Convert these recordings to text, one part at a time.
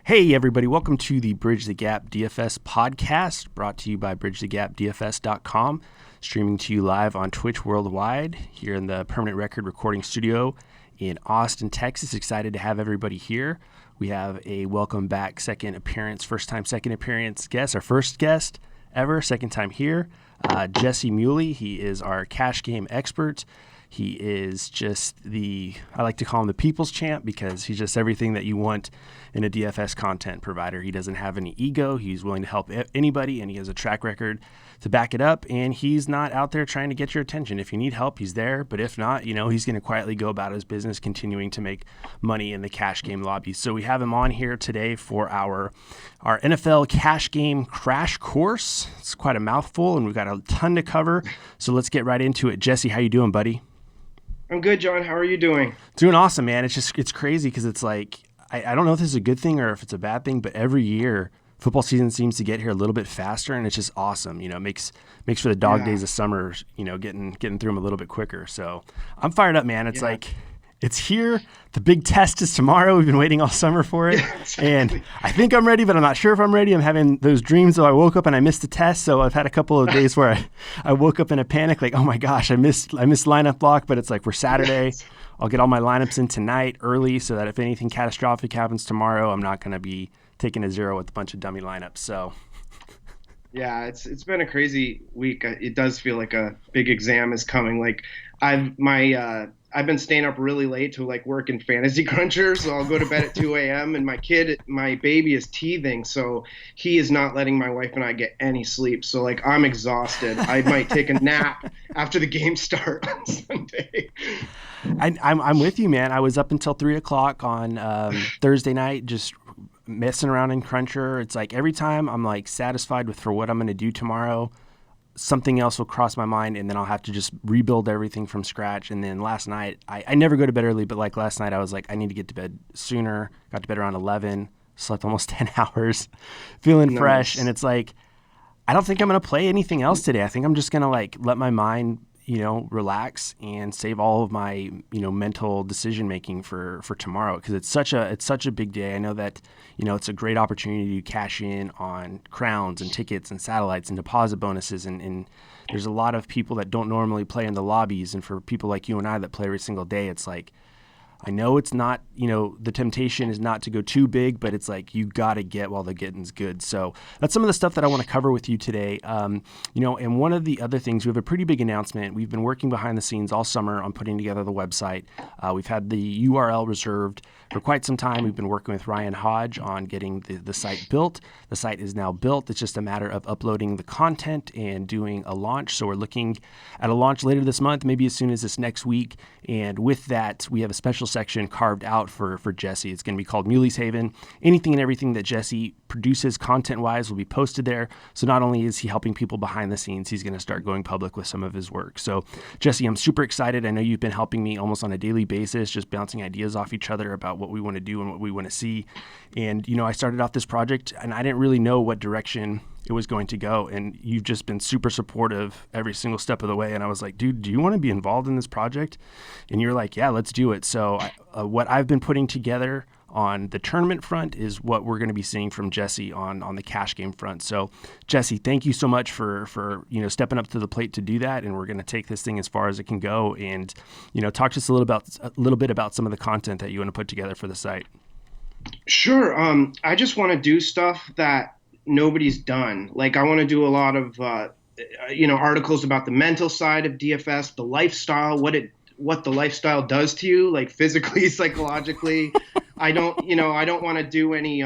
Hey, everybody. Welcome to the Bridge the Gap DFS podcast, brought to you by bridgethegapdfs.com, streaming to you live on Twitch worldwide here in the Permanent Record Recording Studio in Austin, Texas. Excited to have everybody here. We have a welcome back second appearance guest, our first guest ever, second time here, Jesse Muley. He is our cash game expert. He is just I like to call him the people's champ because he's just everything that you want in a DFS content provider. He doesn't have any ego. He's willing to help anybody, and he has a track record to back it up, and he's not out there trying to get your attention. If you need help, he's there, but if not, he's going to quietly go about his business, continuing to make money in the cash game lobby. So we have him on here today for our NFL cash game crash course. It's quite a mouthful, and we've got a ton to cover, so let's get right into it. Jesse, how you doing, buddy? I'm good, John. How are you doing? Doing awesome, man. It's crazy because it's like, I don't know if this is a good thing or if it's a bad thing, but every year football season seems to get here a little bit faster, and it's just awesome. It makes for the dog days of summer, getting through them a little bit quicker. So I'm fired up, man. It's like, it's here. The big test is tomorrow. We've been waiting all summer for it. Exactly. And I think I'm ready, but I'm not sure if I'm ready. I'm having those dreams though. I woke up and I missed the test. So I've had a couple of days where I woke up in a panic, like, oh my gosh, I missed lineup block, but it's like, we're Saturday. Yes. I'll get all my lineups in tonight early so that if anything catastrophic happens tomorrow, I'm not going to be taking a zero with a bunch of dummy lineups. So yeah, it's been a crazy week. It does feel like a big exam is coming. Like I've been staying up really late to like work in Fantasy Cruncher, so I'll go to bed at 2 a.m. and my baby is teething, so he is not letting my wife and I get any sleep. So like I'm exhausted. I might take a nap after the game start on Sunday. I'm with you, man. I was up until 3 o'clock on Thursday night, just messing around in Cruncher. It's like every time I'm like satisfied for what I'm going to do tomorrow, something else will cross my mind, and then I'll have to just rebuild everything from scratch. And then last night, I never go to bed early, but like last night I was like, I need to get to bed sooner. Got to bed around 11, slept almost 10 hours, feeling fresh. And it's like, I don't think I'm going to play anything else today. I think I'm just going to like let my mind relax and save all of my, mental decision making for tomorrow, because it's such a big day. I know that, it's a great opportunity to cash in on crowns and tickets and satellites and deposit bonuses. And there's a lot of people that don't normally play in the lobbies. And for people like you and I that play every single day, it's like, I know it's not, the temptation is not to go too big, but it's like you got to get while the getting's good. So that's some of the stuff that I want to cover with you today. And one of the other things, we have a pretty big announcement. We've been working behind the scenes all summer on putting together the website. We've had the URL reserved for quite some time. We've been working with Ryan Hodge on getting the site built. The site is now built. It's just a matter of uploading the content and doing a launch. So we're looking at a launch later this month, maybe as soon as this next week. And with that, we have a special section carved out for Jesse. It's going to be called MuleyHaven. Anything and everything that Jesse produces content-wise will be posted there. So not only is he helping people behind the scenes, he's going to start going public with some of his work. So Jesse, I'm super excited. I know you've been helping me almost on a daily basis, just bouncing ideas off each other about what we want to do and what we want to see. And, I started off this project and I didn't really know what direction it was going to go. And you've just been super supportive every single step of the way. And I was like, dude, do you want to be involved in this project? And you're like, yeah, let's do it. So what I've been putting together on the tournament front is what we're going to be seeing from Jesse on the cash game front. So Jesse, thank you so much for stepping up to the plate to do that. And we're going to take this thing as far as it can go. And, talk to us a little bit about some of the content that you want to put together for the site. Sure. I just want to do stuff that nobody's done. Like I want to do a lot of, articles about the mental side of DFS, the lifestyle, what the lifestyle does to you, like physically, psychologically. I don't want to do any,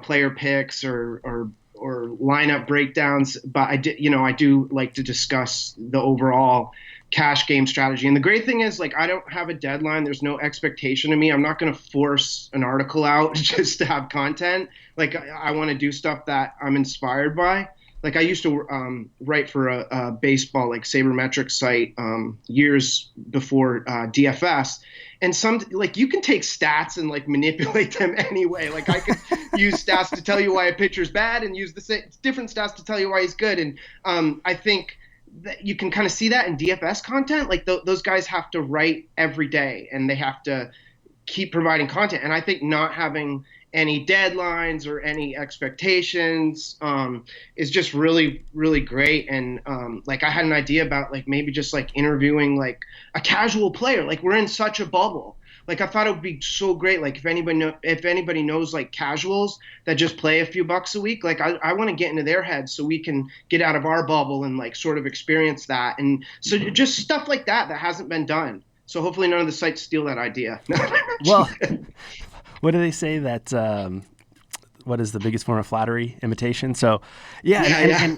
player picks or lineup breakdowns, but I do like to discuss the overall cash game strategy. And the great thing is, like, I don't have a deadline. There's no expectation of me. I'm not going to force an article out just to have content. Like, I want to do stuff that I'm inspired by. Like, I used to write for a baseball, like, sabermetric site years before DFS. And you can take stats and, like, manipulate them anyway. Like, I could use stats to tell you why a pitcher's bad and use different stats to tell you why he's good. And I think that you can kind of see that in DFS content. Like those guys have to write every day and they have to keep providing content. And I think not having any deadlines or any expectations, is just really, really great. And like I had an idea about like maybe just like interviewing like a casual player. Like we're in such a bubble. Like I thought it would be so great. Like if anybody knows like casuals that just play a few bucks a week, like I want to get into their heads so we can get out of our bubble and like sort of experience that. And so just stuff like that hasn't been done. So hopefully none of the sites steal that idea. Well, what do they say that what is the biggest form of flattery? Imitation. So yeah,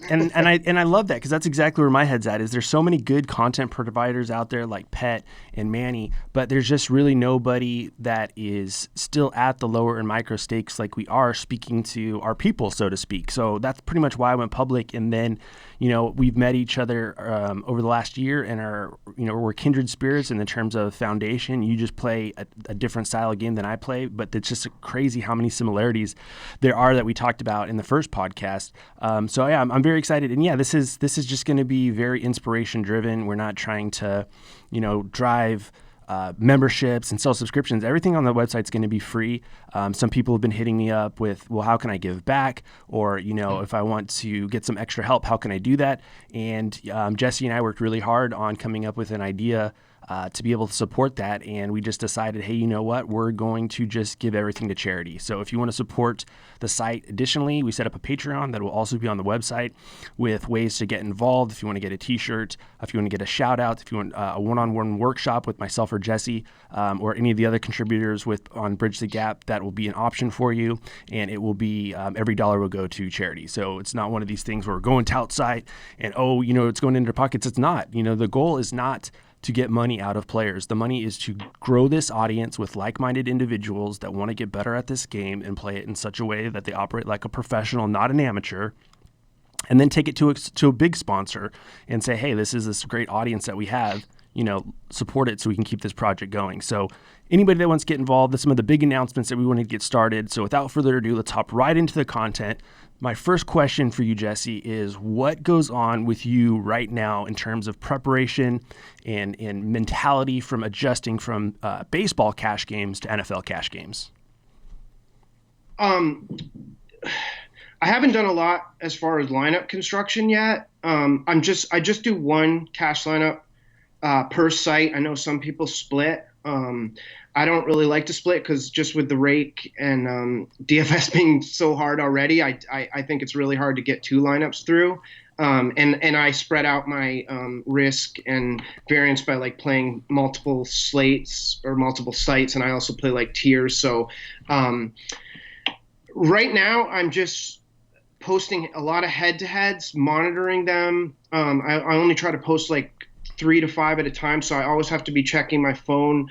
and I love that because that's exactly where my head's at. Is there's so many good content providers out there like Pet and Manny, but there's just really nobody that is still at the lower and micro stakes like we are, speaking to our people, so to speak. So that's pretty much why I went public. And then, you know, we've met each other over the last year and we're kindred spirits in the terms of foundation. You just play a different style of game than I play, but it's just crazy how many similarities there are that we talked about in the first podcast. So yeah, I'm very excited. And yeah, this is just going to be very inspiration driven. We're not trying to, drive memberships and sell subscriptions. Everything on the website is going to be free. Some people have been hitting me up with, well, how can I give back? Or, if I want to get some extra help, how can I do that? And Jesse and I worked really hard on coming up with an idea to be able to support that. And we just decided, hey, you know what? We're going to just give everything to charity. So if you want to support the site, additionally, we set up a Patreon that will also be on the website with ways to get involved. If you want to get a t-shirt, if you want to get a shout out, if you want a one-on-one workshop with myself or Jesse, or any of the other contributors on Bridge the Gap, that will be an option for you. And it will be, every dollar will go to charity. So it's not one of these things where we're going tout site and, it's going into their pockets. It's not. The goal is not to get money out of players. The money is to grow this audience with like-minded individuals that want to get better at this game and play it in such a way that they operate like a professional, not an amateur, and then take it to a big sponsor and say, hey, this is this great audience that we have, support it so we can keep this project going. So anybody that wants to get involved, that's some of the big announcements that we want to get started. So without further ado, let's hop right into the content. My first question for you, Jesse, is what goes on with you right now in terms of preparation and mentality from adjusting from baseball cash games to NFL cash games? I haven't done a lot as far as lineup construction yet. I just do one cash lineup per site. I know some people split. I don't really like to split because just with the rake and DFS being so hard already, I think it's really hard to get two lineups through. And I spread out my risk and variance by like playing multiple slates or multiple sites, and I also play like tiers. So right now I'm just posting a lot of head-to-heads, monitoring them. I only try to post like 3 to 5 at a time, so I always have to be checking my phone,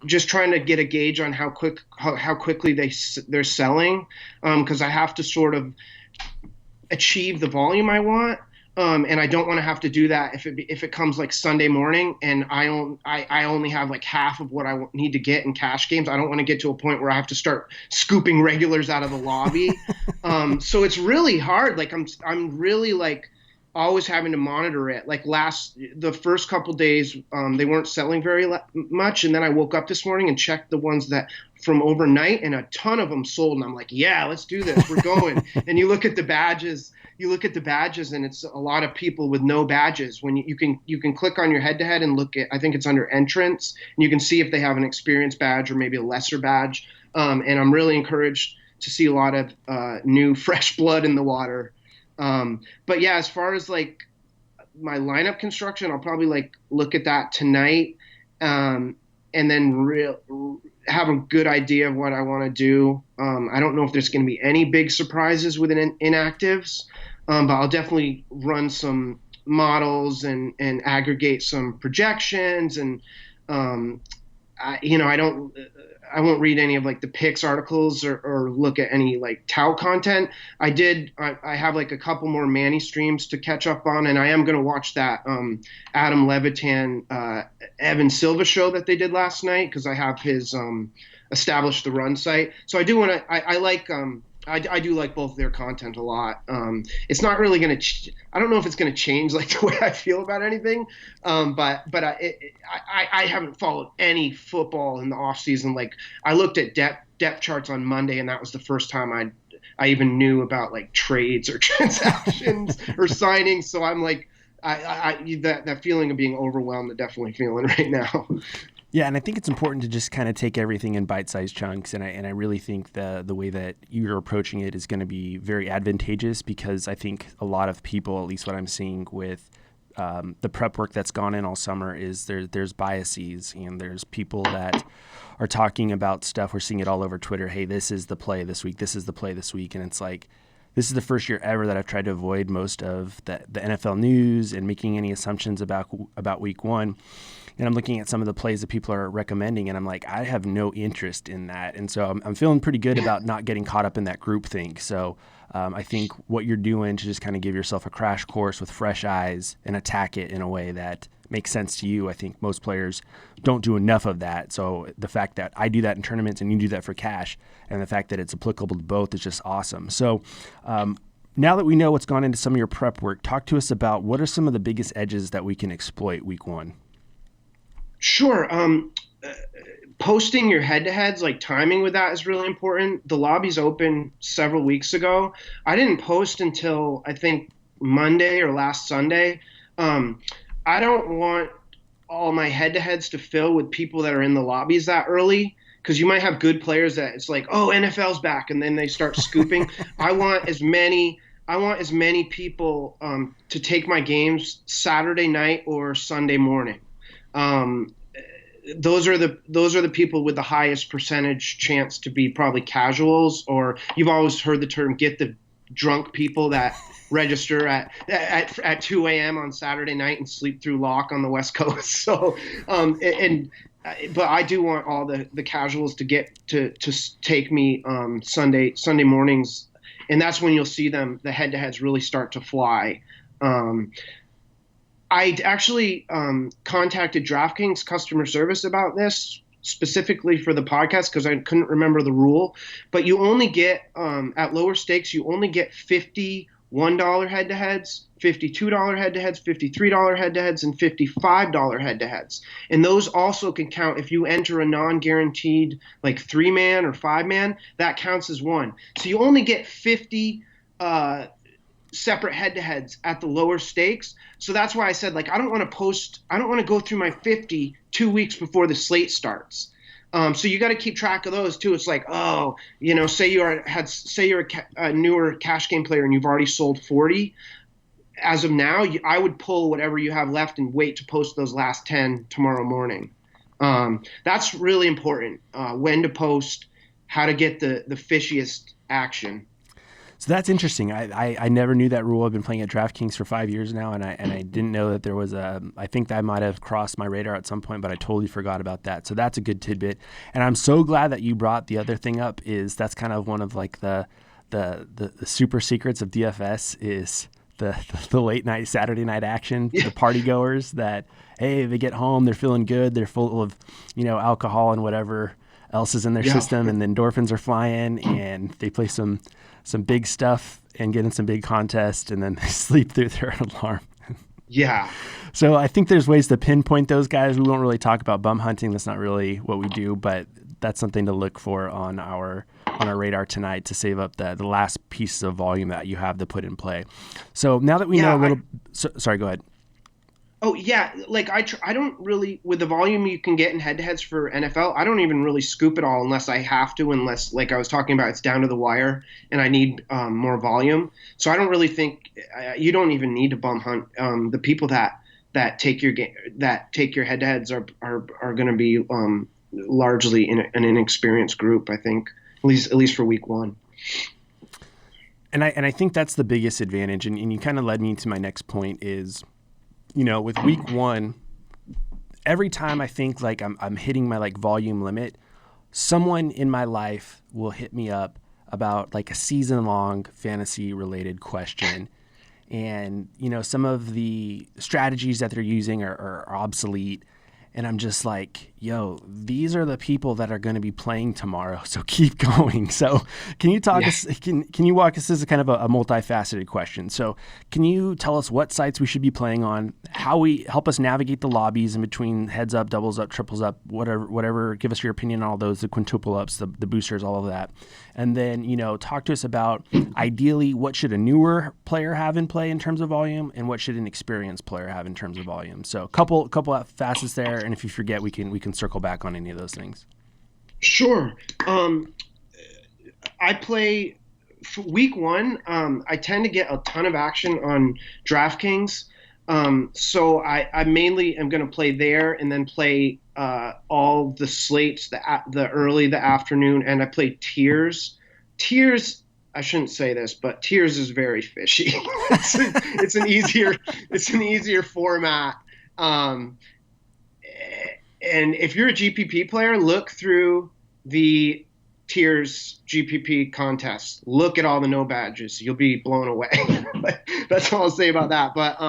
just trying to get a gauge on how quickly they're selling, because I have to sort of achieve the volume I want, and I don't want to have to do that if it comes like Sunday morning and I only have like half of what I need to get in cash games. I don't want to get to a point where I have to start scooping regulars out of the lobby. So it's really hard. Like I'm really like always having to monitor it. Like the first couple days, they weren't selling very much. And then I woke up this morning and checked the ones that from overnight, and a ton of them sold. And I'm like, yeah, let's do this. We're going. And you look at the badges, and it's a lot of people with no badges. When you can click on your head-to-head and look at, I think it's under entrance, and you can see if they have an experience badge or maybe a lesser badge. And I'm really encouraged to see a lot of new fresh blood in the water. But yeah, as far as like my lineup construction, I'll probably like look at that tonight, and then have a good idea of what I want to do. I don't know if there's going to be any big surprises with inactives, but I'll definitely run some models and aggregate some projections. And I won't read any of like the picks articles or look at any like tout content. I have like a couple more Manny streams to catch up on, and I am going to watch that Adam Levitan, Evan Silva show that they did last night, because I have his Establish the Run site. So I do want to, I do like both their content a lot. It's not really going to, I don't know if it's going to change like the way I feel about anything. But I haven't followed any football in the off season. Like I looked at depth charts on Monday, and that was the first time I even knew about like trades or transactions or signings. So I'm like, that feeling of being overwhelmed, I'm definitely feeling right now. Yeah, and I think it's important to just kind of take everything in bite-sized chunks, and I really think the way that you're approaching it is going to be very advantageous, because I think a lot of people, at least what I'm seeing with the prep work that's gone in all summer, is there's biases, and there's people that are talking about stuff. We're seeing it all over Twitter. Hey, this is the play this week. This is the play this week, and it's like, this is the first year ever that I've tried to avoid most of the NFL news and making any assumptions about week one. And I'm looking at some of the plays that people are recommending, and I'm like, I have no interest in that. And so I'm feeling pretty good about not getting caught up in that group thing. So I think what you're doing to just kind of give yourself a crash course with fresh eyes and attack it in a way that makes sense to you. I think most players don't do enough of that. So the fact that I do that in tournaments and you do that for cash, and the fact that it's applicable to both, is just awesome. So now that we know what's gone into some of your prep work, talk to us about what are some of the biggest edges that we can exploit week one. Sure. Posting your head-to-heads, like timing with that, is really important. The lobby's open several weeks ago. I didn't post until I think Monday or last Sunday. I don't want all my head-to-heads to fill with people that are in the lobbies that early, because you might have good players that it's like, oh, NFL's back, and then they start scooping. I want as many people to take my games Saturday night or Sunday morning. Those are the people with the highest percentage chance to be probably casuals, or you've always heard the term get the drunk people that register at 2 a.m. on Saturday night and sleep through lock on the West Coast. So, but I do want all the casuals to get to take me Sunday mornings, and that's when you'll see the head-to-heads really start to fly. I actually contacted DraftKings customer service about this specifically for the podcast, because I couldn't remember the rule. But you only get, at lower stakes, you only get $51 head-to-heads, $52 head-to-heads, $53 head-to-heads, and $55 head-to-heads. And those also can count if you enter a non-guaranteed like 3-man or 5-man, that counts as one. So you only get 50 separate head-to-heads at the lower stakes. So that's why I said, like, I don't want to go through my 50 2 weeks before the slate starts. So you got to keep track of those too. It's like, oh, say you're a newer cash game player and you've already sold 40. As of now, I would pull whatever you have left and wait to post those last 10 tomorrow morning. That's really important. When to post, how to get the fishiest action. So that's interesting. I never knew that rule. I've been playing at DraftKings for 5 years now, and I didn't know that there was I think that might have crossed my radar at some point, but I totally forgot about that. So that's a good tidbit. And I'm so glad that you brought the other thing up. Is that's kind of one of like the super secrets of DFS is the late night Saturday night action, the party goers that, hey, they get home, they're feeling good, they're full of alcohol and whatever else is in their system, and the endorphins are flying, and they play some big stuff and get in some big contests, and then they sleep through their alarm. Yeah. So I think there's ways to pinpoint those guys. We won't really talk about bum hunting. That's not really what we do, but that's something to look for on our radar tonight to save up the last pieces of volume that you have to put in play. So now that we know a little, sorry, go ahead. Oh yeah, like I don't really, with the volume you can get in head-to-heads for NFL, I don't even really scoop it all unless I have to, unless, like I was talking about, it's down to the wire and I need more volume. So I don't really think you don't even need to bum hunt. The people that take your head-to-heads are going to be largely an inexperienced group, I think, at least for week one. And I think that's the biggest advantage, and you kind of led me to my next point is, with week one, every time I think like I'm hitting my like volume limit, someone in my life will hit me up about like a season-long fantasy-related question. And, some of the strategies that they're using are obsolete. And I'm just like, yo, these are the people that are going to be playing tomorrow, so keep going. So can you talk us, can you walk us, this is kind of a multifaceted question. So can you tell us what sites we should be playing on, how we help us navigate the lobbies in between heads up, doubles up, triples up, whatever, give us your opinion on all those, the quintuple ups, the boosters, all of that. And then, talk to us about ideally what should a newer player have in play in terms of volume and what should an experienced player have in terms of volume. So a couple of facets there. And if you forget, we can circle back on any of those things. Sure. I play for week one. I tend to get a ton of action on DraftKings. So I mainly am going to play there and then play all the slates, the early, the afternoon, and I play tiers. Tiers, I shouldn't say this, but tiers is very fishy. It's an easier format. And if you're a GPP player, look through the tiers GPP contests. Look at all the no badges. You'll be blown away. That's all I'll say about that. But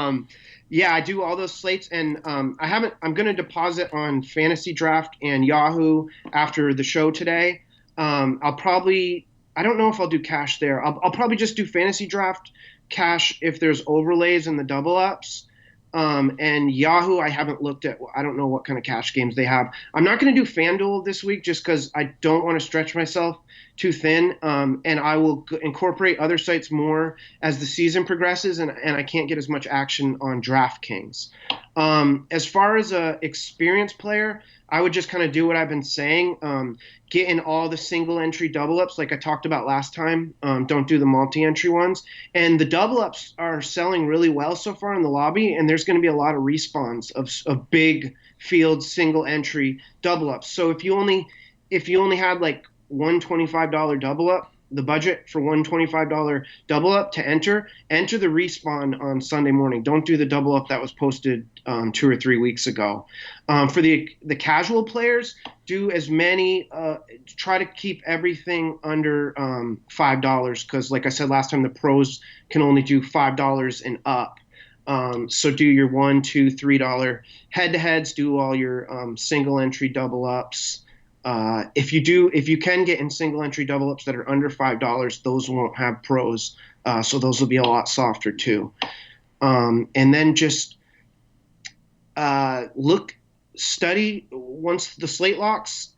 yeah, I do all those slates, and I'm going to deposit on Fantasy Draft and Yahoo after the show today. I don't know if I'll do cash there. I'll probably just do Fantasy Draft cash if there's overlays in the double ups. And Yahoo, I haven't looked at. I don't know what kind of cash games they have. I'm not going to do FanDuel this week just because I don't want to stretch myself too thin. And I will incorporate other sites more as the season progresses, and I can't get as much action on DraftKings. As far as a experienced player, I would just kind of do what I've been saying. Get in all the single entry double ups like I talked about last time. Don't do the multi-entry ones. And the double ups are selling really well so far in the lobby, and there's going to be a lot of respawns of big field single entry double ups. So if you only had like one $25 double up, the budget for one $25 double up to enter the respawn on Sunday morning. Don't do the double up that was posted 2 or 3 weeks ago. For the casual players, do as many, try to keep everything under $5 because like I said last time, the pros can only do $5 and up. So do your $1, $2, $3 head-to-heads, do all your single entry double ups. If you can get in single entry double ups that are under $5, those won't have pros. So those will be a lot softer too. And then just study once the slate locks.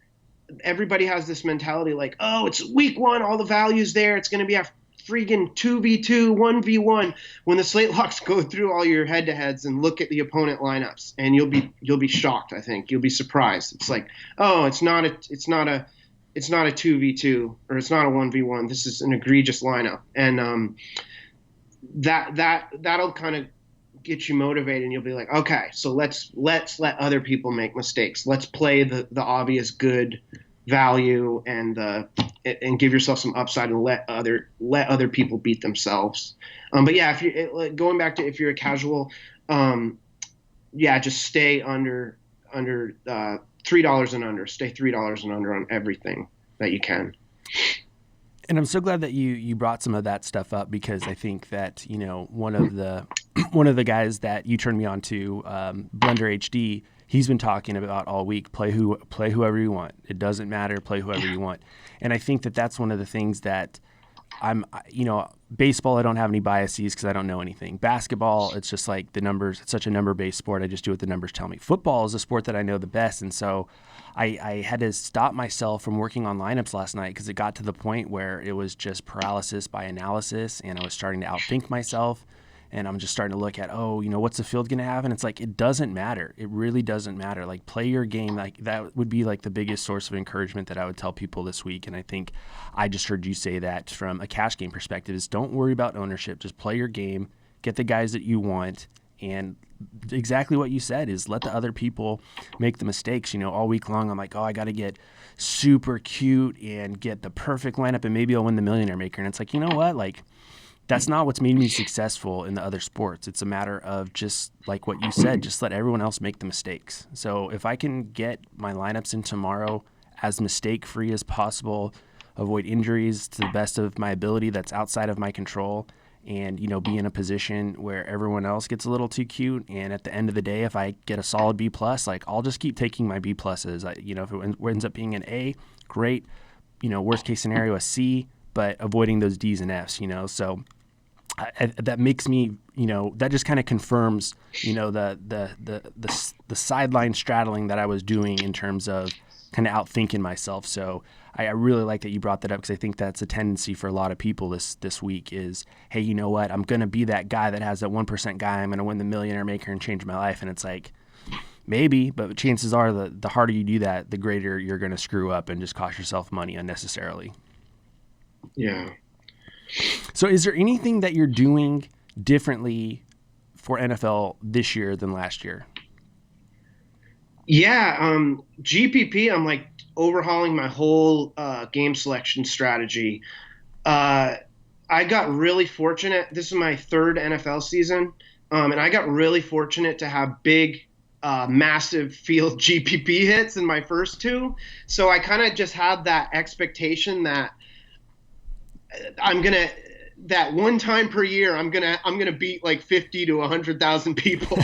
Everybody has this mentality like, oh, it's week one, all the value's there. It's going to be a freaking 2v2, 1v1. When the slate locks, go through all your head-to-heads and look at the opponent lineups, and you'll be shocked. I think you'll be surprised. It's like, oh, it's not a 2v2 or it's not a 1v1. This is an egregious lineup, and that'll kind of get you motivated, and you'll be like, okay, so let's let other people make mistakes. Let's play the obvious good value and give yourself some upside and let other people beat themselves. But yeah, going back to if you're a casual, just stay under $3 and under. Stay $3 and under on everything that you can. And I'm so glad that you brought some of that stuff up because I think that one of the guys that you turned me on to, Blender HD. He's been talking about all week, play whoever you want. It doesn't matter, play whoever you want. And I think that that's one of the things that baseball, I don't have any biases because I don't know anything. Basketball, it's just like the numbers. It's such a number-based sport. I just do what the numbers tell me. Football is a sport that I know the best. And so I had to stop myself from working on lineups last night because it got to the point where it was just paralysis by analysis and I was starting to outthink myself. And I'm just starting to look at, what's the field going to have? And it's like, it doesn't matter. It really doesn't matter. Like, play your game. Like, that would be like the biggest source of encouragement that I would tell people this week. And I think I just heard you say that from a cash game perspective is don't worry about ownership. Just play your game, get the guys that you want. And exactly what you said is let the other people make the mistakes. All week long, I'm like, I got to get super cute and get the perfect lineup and maybe I'll win the Millionaire Maker. And it's like, you know what? Like, that's not what's made me successful in the other sports. It's a matter of just like what you said, just let everyone else make the mistakes. So if I can get my lineups in tomorrow as mistake-free as possible, avoid injuries to the best of my ability that's outside of my control, and, be in a position where everyone else gets a little too cute. And at the end of the day, if I get a solid B plus, like I'll just keep taking my B pluses. If it ends up being an A, great. Worst case scenario, a C, but avoiding those D's and F's, so that makes me, that just kind of confirms, the sideline straddling that I was doing in terms of kind of outthinking myself. So I really like that you brought that up, because I think that's a tendency for a lot of people this week is, hey, you know what? I'm going to be that guy that has that 1% guy. I'm going to win the Millionaire Maker and change my life. And it's like, maybe, but chances are the harder you do that, the greater you're going to screw up and just cost yourself money unnecessarily. Yeah. So is there anything that you're doing differently for NFL this year than last year? Yeah. GPP, I'm like overhauling my whole game selection strategy. I got really fortunate. This is my third NFL season. And I got really fortunate to have big, massive field GPP hits in my first two. So I kind of just had that expectation that that one time per year, I'm gonna beat like 50 to 100,000 people.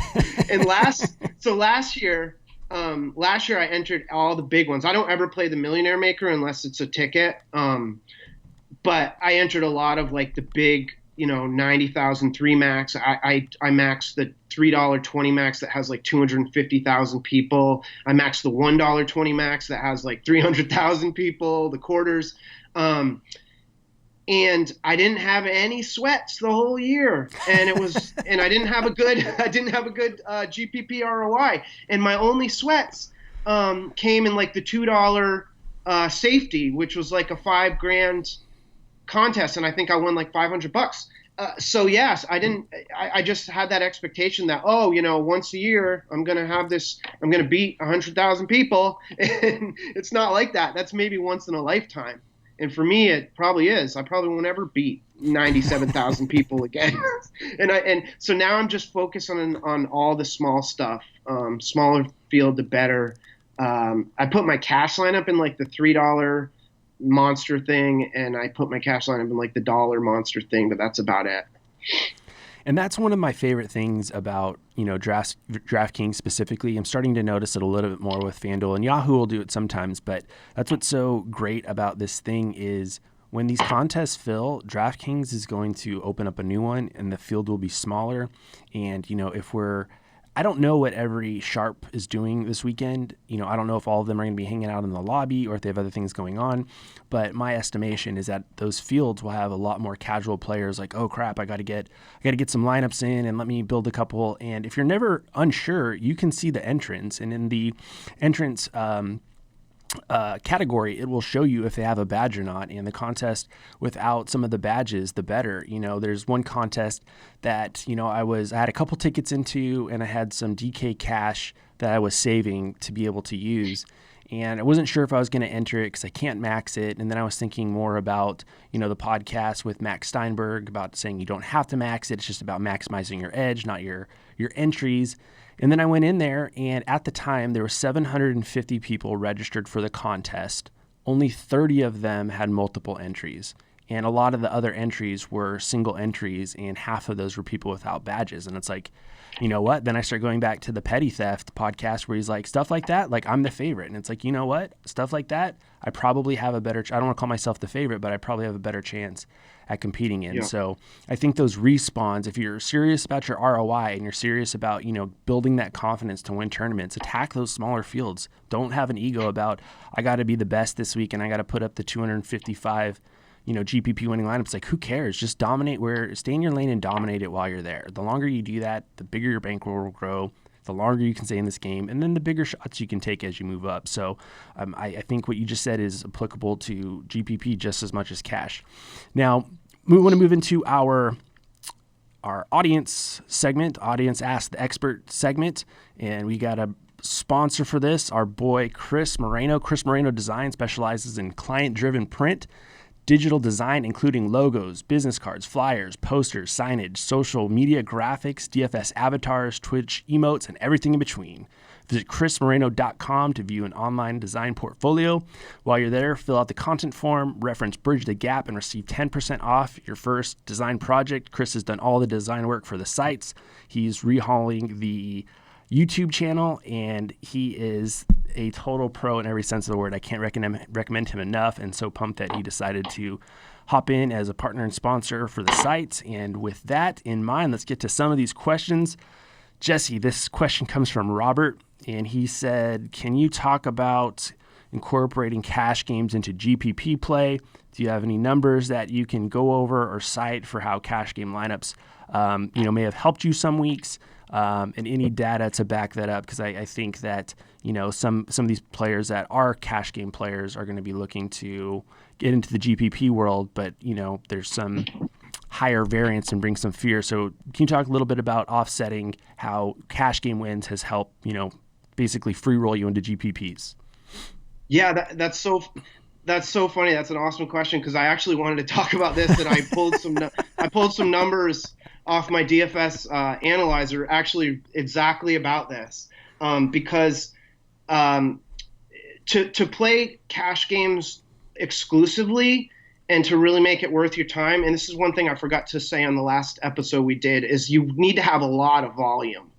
And last year I entered all the big ones. I don't ever play the Millionaire Maker unless it's a ticket. But I entered a lot of like the big, 90,000 3 max. I maxed the $3 20 max that has like 250,000 people. I maxed the $1 20 max that has like 300,000 people, the quarters. And I didn't have any sweats the whole year, and and I didn't have a good GPP ROI, and my only sweats came in like the $2 safety, which was like a $5,000 contest, and I think I won like $500. So yes, I just had that expectation that, once a year I'm gonna beat 100,000 people, and it's not like that. That's maybe once in a lifetime. And for me, it probably is. I probably won't ever beat 97,000 people again. And so now I'm just focused on all the small stuff. Smaller field, the better. I put my cash lineup in like the $3 monster thing, and I put my cash lineup in like the $1 monster thing, but that's about it. And that's one of my favorite things about, DraftKings specifically. I'm starting to notice it a little bit more with FanDuel, and Yahoo will do it sometimes, but that's what's so great about this thing is when these contests fill, DraftKings is going to open up a new one and the field will be smaller. And, I don't know what every sharp is doing this weekend. I don't know if all of them are going to be hanging out in the lobby or if they have other things going on. But my estimation is that those fields will have a lot more casual players like, oh crap, I got to get some lineups in and let me build a couple. And if you're never unsure, you can see the entrance, and in the entrance category, it will show you if they have a badge or not. And the contest without some of the badges, the better. There's one contest that I had a couple tickets into, and I had some DK cash that I was saving to be able to use, and I wasn't sure if I was going to enter it because I can't max it. And then I was thinking more about the podcast with Max Steinberg about saying you don't have to max it, it's just about maximizing your edge, not your entries. And then I went in there, and at the time, there were 750 people registered for the contest. Only 30 of them had multiple entries. And a lot of the other entries were single entries, and half of those were people without badges. And it's like, you know what? Then I start going back to the Petty Theft podcast where he's like, stuff like that, like I'm the favorite. And it's like, you know what? Stuff like that, I probably have a better, I don't want to call myself the favorite, but I probably have a better chance at competing in. Yeah. So I think those respawns, if you're serious about your ROI and you're serious about, building that confidence to win tournaments, attack those smaller fields. Don't have an ego about, I got to be the best this week and I got to put up the 255, GPP winning lineups. Like, who cares? Just stay in your lane and dominate it while you're there. The longer you do that, the bigger your bankroll will grow, the longer you can stay in this game, and then the bigger shots you can take as you move up. So I think what you just said is applicable to GPP just as much as cash. Now, we want to move into our audience segment, Audience Ask the Expert segment, and we got a sponsor for this, our boy Chris Moreno. Chris Moreno Design specializes in client-driven print, digital design, including logos, business cards, flyers, posters, signage, social media graphics, DFS avatars, Twitch emotes, and everything in between. Visit chrismoreno.com to view an online design portfolio. While you're there, fill out the content form, reference Bridge the Gap, and receive 10% off your first design project. Chris has done all the design work for the sites. He's rehauling the YouTube channel, and he is a total pro in every sense of the word. I can't recommend him enough, and so pumped that he decided to hop in as a partner and sponsor for the site. And with that in mind, let's get to some of these questions. Jesse, this question comes from Robert, and he said, can you talk about incorporating cash games into GPP play? Do you have any numbers that you can go over or cite for how cash game lineups may have helped you some weeks, and any data to back that up? Because I think that some of these players that are cash game players are going to be looking to get into the GPP world, but there's some higher variance and bring some fear. So can you talk a little bit about offsetting how cash game wins has helped basically free roll you into GPPs? Yeah, that's so funny. That's an awesome question, because I actually wanted to talk about this, and I pulled some numbers off my DFS analyzer, actually exactly about this, because to play cash games exclusively and to really make it worth your time, and this is one thing I forgot to say on the last episode we did, is you need to have a lot of volume.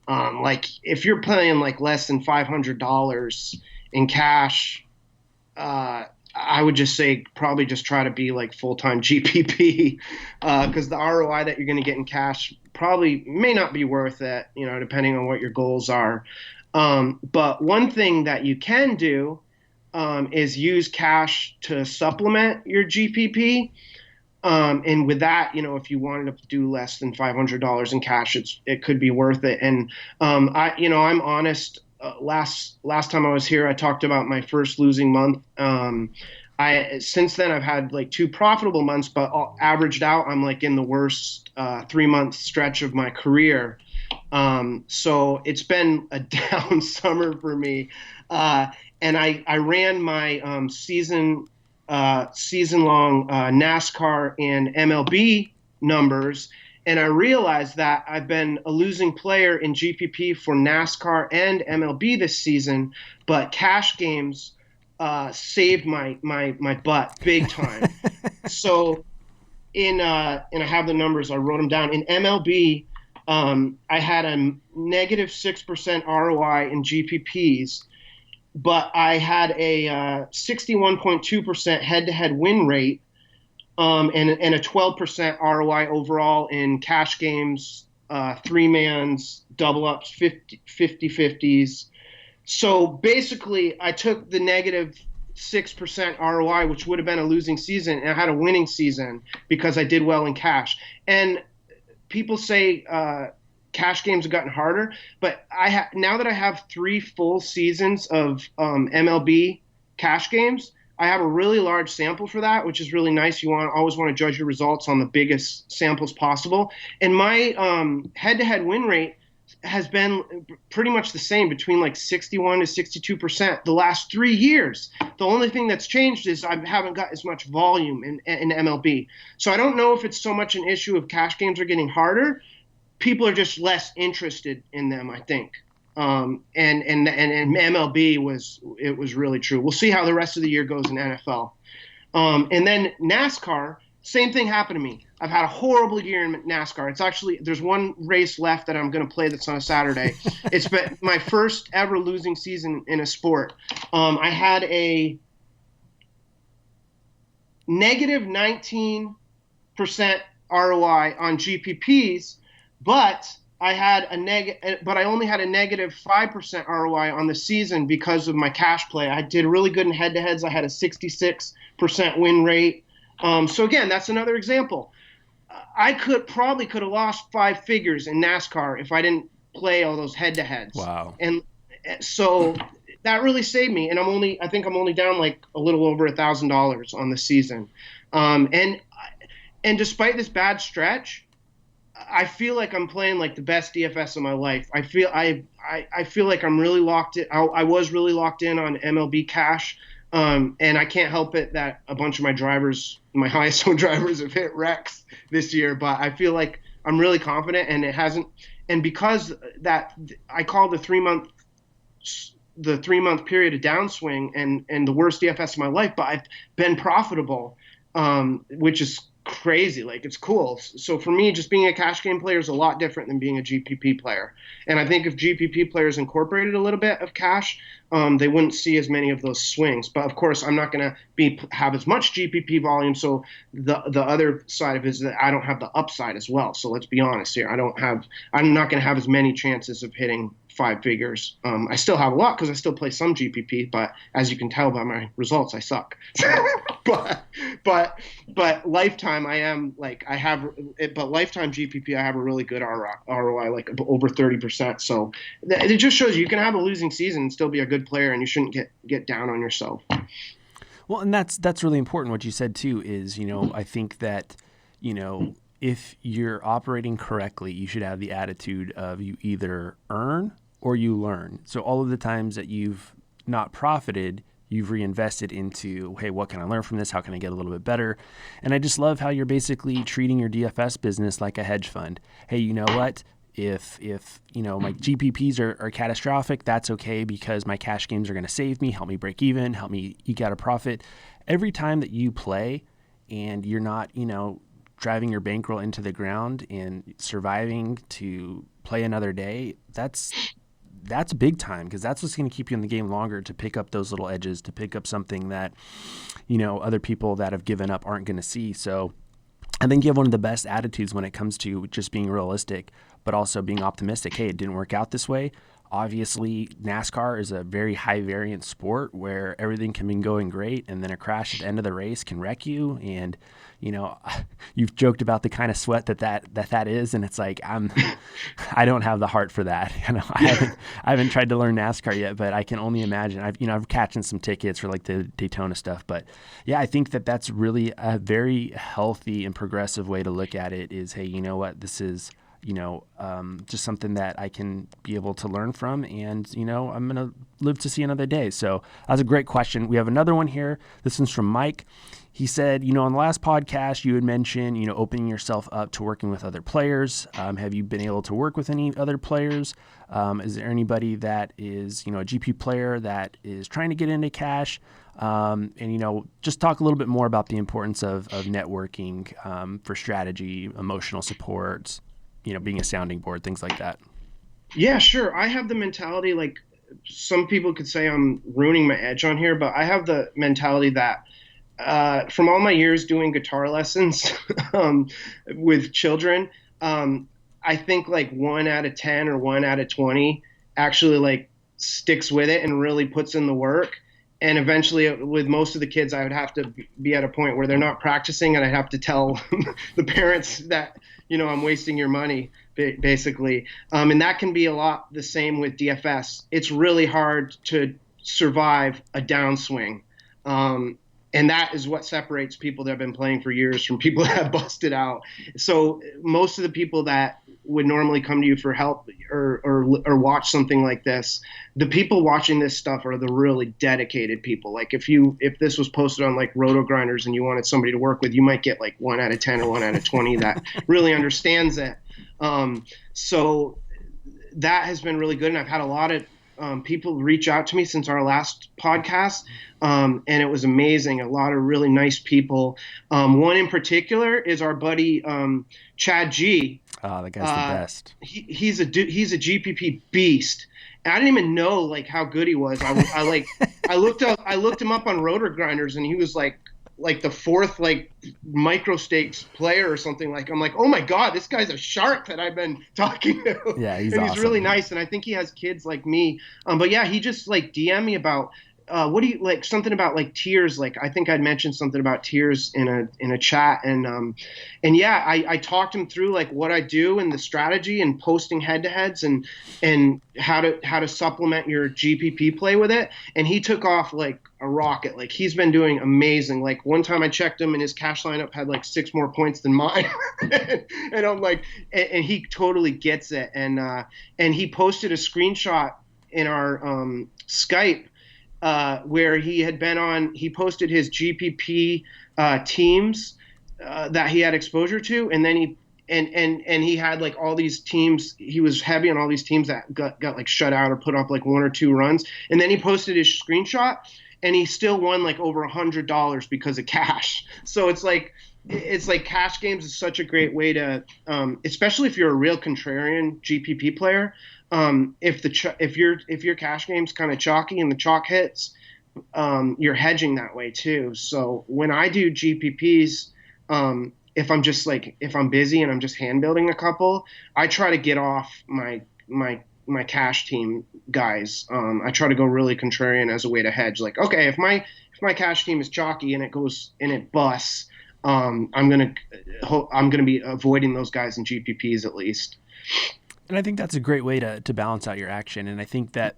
Like if you're playing like less than $500 in cash, I would just say probably just try to be like full-time GPP, because the ROI that you're going to get in cash probably may not be worth it, depending on what your goals are. But one thing that you can do is use cash to supplement your GPP. And with that, if you wanted to do less than $500 in cash, it could be worth it. And I'm honest. Last time I was here, I talked about my first losing month. Since then I've had like 2 profitable months, but averaged out, I'm like in the worst 3-month stretch of my career. So it's been a down summer for me. And I ran my season long NASCAR and MLB numbers, and I realized that I've been a losing player in GPP for NASCAR and MLB this season, but cash games saved my butt big time. So and I have the numbers, I wrote them down. In MLB, I had a negative 6% ROI in GPPs, but I had a 61.2% head-to-head win rate, and a 12% ROI overall in cash games, 3-mans, double-ups, 50-50s. So basically, I took the negative 6% ROI, which would have been a losing season, and I had a winning season because I did well in cash. And people say cash games have gotten harder, but now that I have 3 full seasons of MLB cash games, I have a really large sample for that, which is really nice. You always want to judge your results on the biggest samples possible. And my head-to-head win rate has been pretty much the same, between like 61 to 62% the last 3 years. The only thing that's changed is I haven't got as much volume in MLB. So I don't know if it's so much an issue of cash games are getting harder. People are just less interested in them, I think. And MLB was really true. We'll see how the rest of the year goes in NFL. And then NASCAR, same thing happened to me. I've had a horrible year in NASCAR. It's actually, there's one race left that I'm going to play that's on a Saturday. It's been my first ever losing season in a sport. I had a negative 19% ROI on GPPs, but I only had a negative 5% ROI on the season because of my cash play. I did really good in head-to-heads. I had a 66% win rate. So again, that's another example. I could have lost 5 figures in NASCAR if I didn't play all those head-to-heads. Wow. And so that really saved me. And I think I'm only down like a little over $1,000 on the season. And despite this bad stretch, I feel like I'm playing like the best DFS of my life. I feel like I'm really locked in. I was really locked in on MLB cash. And I can't help it that a bunch of my highest owned drivers have hit wrecks this year, but I feel like I'm really confident, and it hasn't. And because that, I call the 3-month the 3-month period of downswing and the worst DFS of my life, but I've been profitable, which is crazy. Like, it's cool. So for me, just being a cash game player is a lot different than being a GPP player. And I think if GPP players incorporated a little bit of cash, they wouldn't see as many of those swings. But of course, I'm not going to have as much GPP volume. So the other side of it is that I don't have the upside as well. So let's be honest here. I'm not going to have as many chances of hitting 5 figures. I still have a lot because I still play some GPP, but as you can tell by my results, I suck. but lifetime but lifetime GPP, I have a really good ROI, like over 30%. So it just shows you can have a losing season and still be a good player, and you shouldn't get down on yourself. Well, and that's really important. What you said too is, I think that, if you're operating correctly, you should have the attitude of you either earn or you learn. So all of the times that you've not profited, you've reinvested into, hey, what can I learn from this? How can I get a little bit better? And I just love how you're basically treating your DFS business like a hedge fund. Hey, you know what? If my GPPs are catastrophic, that's okay, because my cash games are going to save me, help me break even, help me eke out a profit. Every time that you play and you're not, driving your bankroll into the ground and surviving to play another day, that's big time, because that's what's going to keep you in the game longer, to pick up those little edges, to pick up something that, other people that have given up aren't going to see. So I think you have one of the best attitudes when it comes to just being realistic, but also being optimistic. Hey, it didn't work out this way. Obviously, NASCAR is a very high variance sport where everything can be going great, and then a crash at the end of the race can wreck you. And, you've joked about the kind of sweat that is, and it's like, I don't have the heart for that. I haven't tried to learn NASCAR yet, but I can only imagine. I've catching some tickets for like the Daytona stuff, but yeah, I think that's really a very healthy and progressive way to look at it. Is, hey, you know what, this is, just something that I can be able to learn from, and, I'm going to live to see another day. So that was a great question. We have another one here. This one's from Mike. He said, on the last podcast, you had mentioned, opening yourself up to working with other players. Have you been able to work with any other players? Is there anybody that is, a GP player that is trying to get into cash? And, just talk a little bit more about the importance of networking for strategy, emotional support, being a sounding board, things like that. Yeah, sure. I have the mentality, like, some people could say I'm ruining my edge on here, but I have the mentality that from all my years doing guitar lessons with children, I think like 1 out of 10 or 1 out of 20 actually like sticks with it and really puts in the work. And eventually, with most of the kids, I would have to be at a point where they're not practicing, and I'd have to tell the parents that, I'm wasting your money, basically. And that can be a lot the same with DFS. It's really hard to survive a downswing. And that is what separates people that have been playing for years from people that have busted out. So most of the people that would normally come to you for help or watch something like this, the people watching this stuff are the really dedicated people. Like if this was posted on like Roto Grinders and you wanted somebody to work with, you might get like 1 out of 10 or 1 out of 20 that really understands it. So that has been really good. And I've had a lot of people reach out to me since our last podcast, and it was amazing. A lot of really nice people. One in particular is our buddy Chad G. Oh, that guy's the best. He's a GPP beast. And I didn't even know like how good he was. I looked him up on Rotor Grinders, and he was like the 4th like micro stakes player or something. Like, I'm like, oh my God, this guy's a shark that I've been talking to. Yeah, he's and awesome. He's really nice, and I think he has kids like me. But yeah, he just like DM me about what do you like, something about like tiers. Like, I think I'd mentioned something about tiers in a chat, and yeah, I talked him through like what I do and the strategy and posting head to heads and how to supplement your GPP play with it. And he took off like a rocket. Like, he's been doing amazing. Like, one time I checked him and his cash lineup had like 6 more points than mine. And I'm like, and he totally gets it. And he posted a screenshot in our Skype where he posted his GPP teams that he had exposure to, and then and he had like all these teams. He was heavy on all these teams that got like shut out or put up like 1 or 2 runs. And then he posted his screenshot, and he still won like over $100 because of cash. So it's like cash games is such a great way to, especially if you're a real contrarian GPP player. If your cash game's kind of chalky and the chalk hits, you're hedging that way too. So when I do GPPs, if I'm busy and I'm just hand building a couple, I try to get off my cash team guys. I try to go really contrarian as a way to hedge. Like, okay, if my cash team is chalky and it busts, I'm gonna be avoiding those guys in GPPs at least. And I think that's a great way to balance out your action. And I think that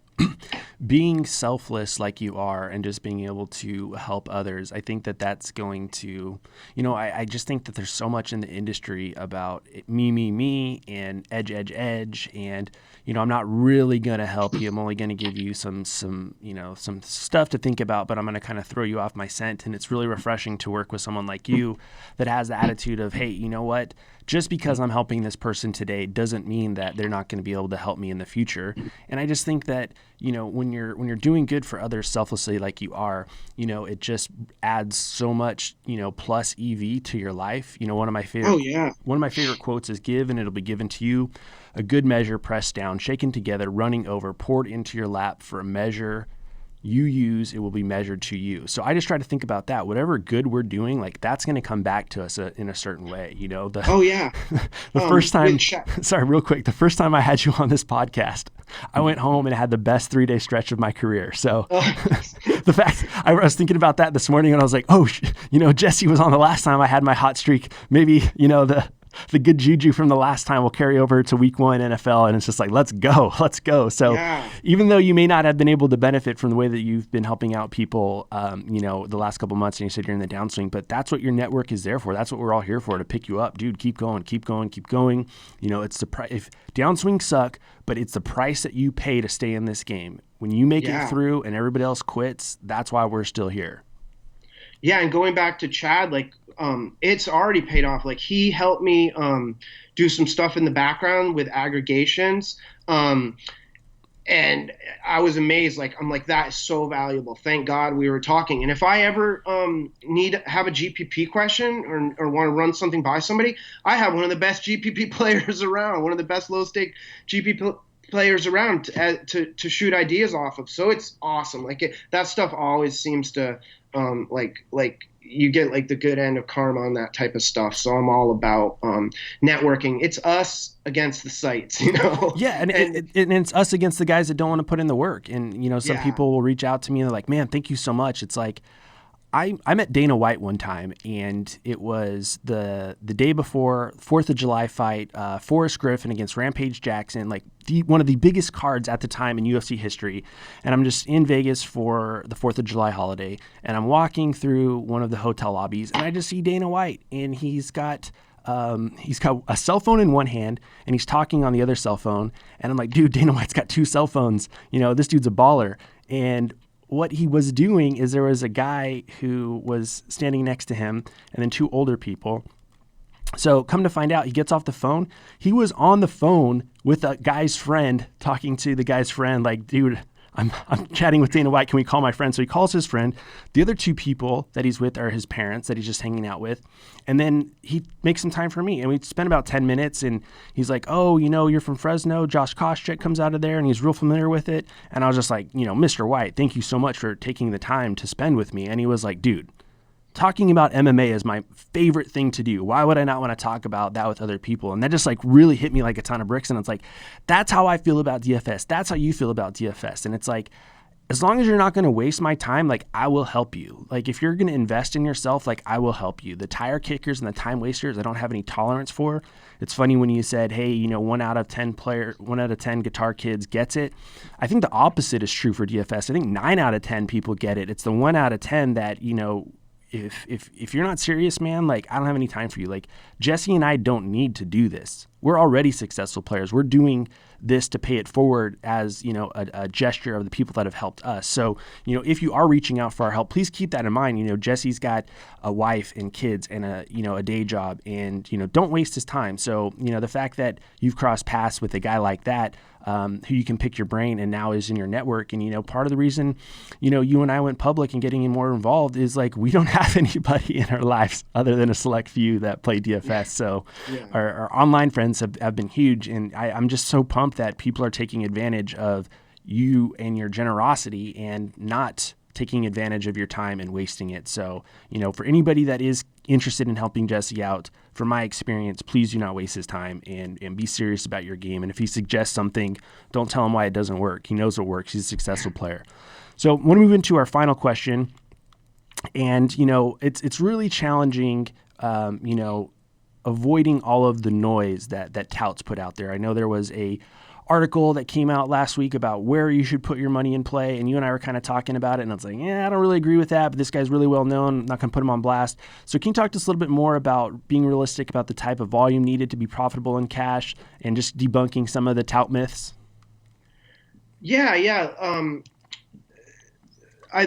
being selfless like you are and just being able to help others, I think that that's going to, I just think that there's so much in the industry about me, and edge. And, I'm not really going to help you. I'm only going to give you some stuff to think about, but I'm going to kind of throw you off my scent. And it's really refreshing to work with someone like you that has the attitude of, hey, you know what? Just because I'm helping this person today doesn't mean that they're not going to be able to help me in the future. And I just think that, when you're doing good for others selflessly like you are, it just adds so much, plus EV to your life. One of my favorite quotes is give and it'll be given to you. A good measure pressed down, shaken together, running over, poured into your lap. For a measure you use, it will be measured to you. So I just try to think about that. Whatever good we're doing, like that's going to come back to us in a certain way. The first time, sorry, real quick. The first time I had you on this podcast, I went home and had the best 3-day stretch of my career. So the fact I was thinking about that this morning and I was like, Jesse was on the last time I had my hot streak. Maybe, the good juju from the last time will carry over to week 1 NFL. And it's just like, let's go. So even though you may not have been able to benefit from the way that you've been helping out people, the last couple of months, and you said you're in the downswing, but that's what your network is there for. That's what we're all here for, to pick you up. Dude, keep going. It's the price. If downswings suck, but it's the price that you pay to stay in this game. When you make it through and everybody else quits, that's why we're still here. Yeah, and going back to Chad, it's already paid off. Like he helped me do some stuff in the background with aggregations. And I was amazed. I'm like, that is so valuable. Thank God we were talking. And if I ever have a GPP question or want to run something by somebody, I have one of the best GPP players around, one of the best low stake GPP players around to shoot ideas off of. So it's awesome. That stuff always seems to you get like the good end of karma on that type of stuff. So I'm all about networking. It's us against the sites, Yeah, and it's us against the guys that don't want to put in the work. And some people will reach out to me and they're like, "Man, thank you so much." It's like I met Dana White one time, and it was the day before 4th of July fight, Forrest Griffin against Rampage Jackson, one of the biggest cards at the time in UFC history. And I'm just in Vegas for the 4th of July holiday, and I'm walking through one of the hotel lobbies, and I just see Dana White, and he's got a cell phone in one hand, and he's talking on the other cell phone. And I'm like, dude, Dana White's got 2 cell phones. This dude's a baller. And what he was doing is there was a guy who was standing next to him and then 2 older people. So come to find out, he gets off the phone. He was on the phone with a guy's friend, talking to the guy's friend, like, dude, I'm chatting with Dana White. Can we call my friend? So he calls his friend. The other 2 people that he's with are his parents that he's just hanging out with. And then he makes some time for me. And we spent about 10 minutes. And he's like, oh, you're from Fresno. Josh Koscheck comes out of there and he's real familiar with it. And I was just like, Mr. White, thank you so much for taking the time to spend with me. And he was like, dude, talking about MMA is my favorite thing to do. Why would I not want to talk about that with other people? And that just really hit me like a ton of bricks. And it's like, that's how I feel about DFS. That's how you feel about DFS. And it's like, as long as you're not going to waste my time, I will help you. If you're going to invest in yourself, I will help you. The tire kickers and the time wasters, I don't have any tolerance for. It's funny when you said, hey, 1 out of 10 guitar kids gets it. I think the opposite is true for DFS. I think 9 out of 10 people get it. It's the 1 out of 10 that, if you're not serious, man, I don't have any time for you. Jesse and I don't need to do this. We're already successful players. We're doing this to pay it forward as, a gesture of the people that have helped us. So, if you are reaching out for our help, please keep that in mind. Jesse's got a wife and kids and a day job, and, don't waste his time. So, the fact that you've crossed paths with a guy like that, who you can pick your brain and now is in your network. And, part of the reason, you and I went public and getting more involved is like, we don't have anybody in our lives other than a select few that play DFS. So our online friends have been huge. And I'm just so pumped that people are taking advantage of you and your generosity and not taking advantage of your time and wasting it. So, for anybody that is interested in helping Jesse out, from my experience, please do not waste his time and be serious about your game. And if he suggests something, don't tell him why it doesn't work. He knows what works. He's a successful player. So I want to move into our final question. And, it's really challenging, avoiding all of the noise that touts put out there. I know there was a article that came out last week about where you should put your money in play, and you and I were kind of talking about it, and I was like, I don't really agree with that, but this guy's really well known. I'm not going to put him on blast. So can you talk to us a little bit more about being realistic about the type of volume needed to be profitable in cash and just debunking some of the tout myths? Yeah.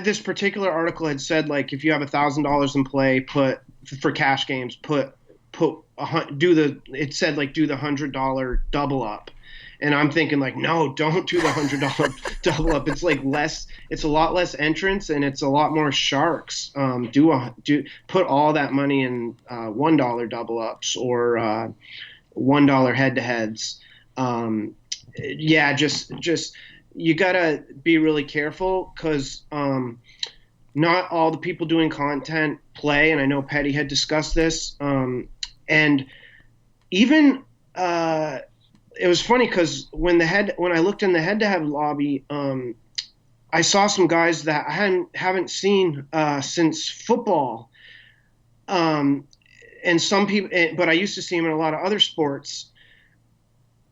This particular article had said, like, if you have $1,000 in play, for cash games, do the $100 double up. And I'm thinking, like, no, don't do the $100 double up. It's it's a lot less entrants and it's a lot more sharks. Put all that money in $1 double ups or $1 head to heads. Just you gotta be really careful because not all the people doing content play. And I know Petty had discussed this. And even it was funny because when I looked in the head-to-head lobby, I saw some guys that I haven't seen since football, and some people. But I used to see them in a lot of other sports.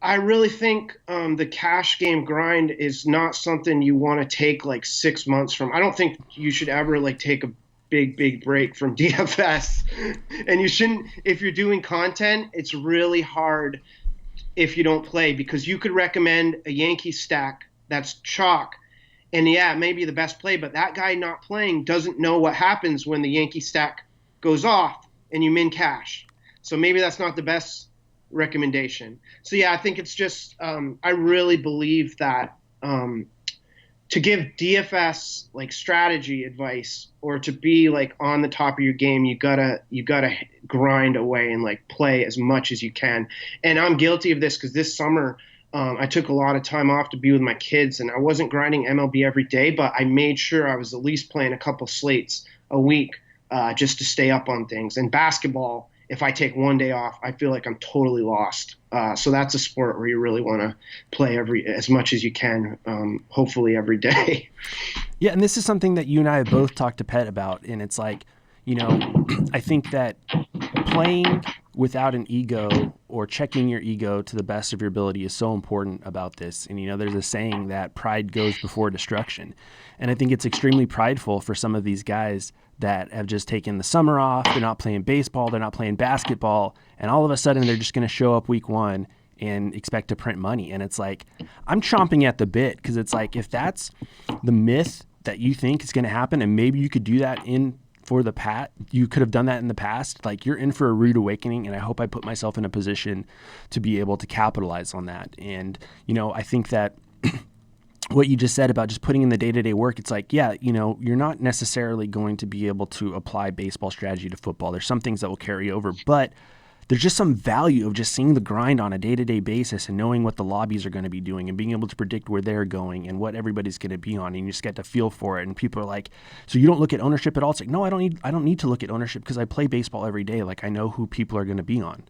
I really think the cash game grind is not something you want to take like 6 months from. I don't think you should ever take a big break from DFS, and you shouldn't. If you're doing content, it's really hard if you don't play, because you could recommend a Yankee stack that's chalk, and it may be the best play, but that guy not playing doesn't know what happens when the Yankee stack goes off and you min cash. So maybe that's not the best recommendation. So I think it's just I really believe that to give DFS strategy advice or to be on the top of your game, you gotta grind away and play as much as you can. And I'm guilty of this because this summer I took a lot of time off to be with my kids, and I wasn't grinding MLB every day, but I made sure I was at least playing a couple slates a week just to stay up on things. And basketball, if I take one day off, I feel like I'm totally lost. So that's a sport where you really want to play as much as you can, hopefully every day. Yeah, and this is something that you and I have both talked to Pet about, and it's I think that playing without an ego or checking your ego to the best of your ability is so important about this. And, there's a saying that pride goes before destruction. And I think it's extremely prideful for some of these guys that have just taken the summer off. They're not playing baseball. They're not playing basketball. And all of a sudden they're just going to show up week one and expect to print money. And it's I'm chomping at the bit because it's if that's the myth that you think is going to happen, and maybe you could do that you could have done that in the past, you're in for a rude awakening. And I hope I put myself in a position to be able to capitalize on that. And, I think that what you just said about just putting in the day-to-day work, it's you're not necessarily going to be able to apply baseball strategy to football. There's some things that will carry over, but there's just some value of just seeing the grind on a day-to-day basis and knowing what the lobbies are going to be doing and being able to predict where they're going and what everybody's going to be on, and you just get to feel for it. And people are so you don't look at ownership at all? It's no, I don't need to look at ownership because I play baseball every day. I know who people are going to be on.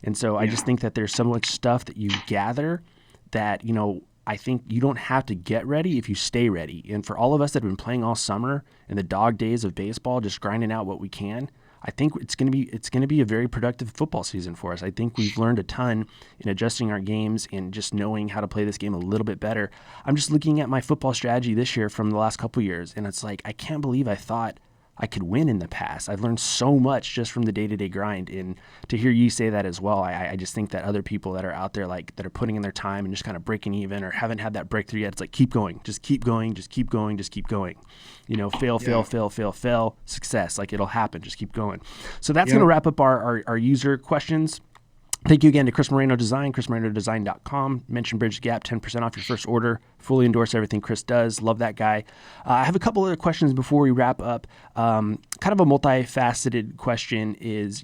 And so I just think that there's so much stuff that you gather that, I think you don't have to get ready if you stay ready. And for all of us that have been playing all summer in the dog days of baseball, just grinding out what we can, I think it's going to be a very productive football season for us. I think we've learned a ton in adjusting our games and just knowing how to play this game a little bit better. I'm just looking at my football strategy this year from the last couple of years, and it's I can't believe I thought I could win in the past. I've learned so much just from the day-to-day grind. And to hear you say that as well, I just think that other people that are out there, like that are putting in their time and just kind of breaking even or haven't had that breakthrough yet, it's like, keep going, just keep going, just keep going, just keep going. Fail, success. Like, it'll happen. Just keep going. So that's going to wrap up our user questions. Thank you again to Chris Moreno Design, chrismorenodesign.com. Mention Bridge the Gap, 10% off your first order. Fully endorse everything Chris does. Love that guy. I have a couple other questions before we wrap up. Kind of a multifaceted question is,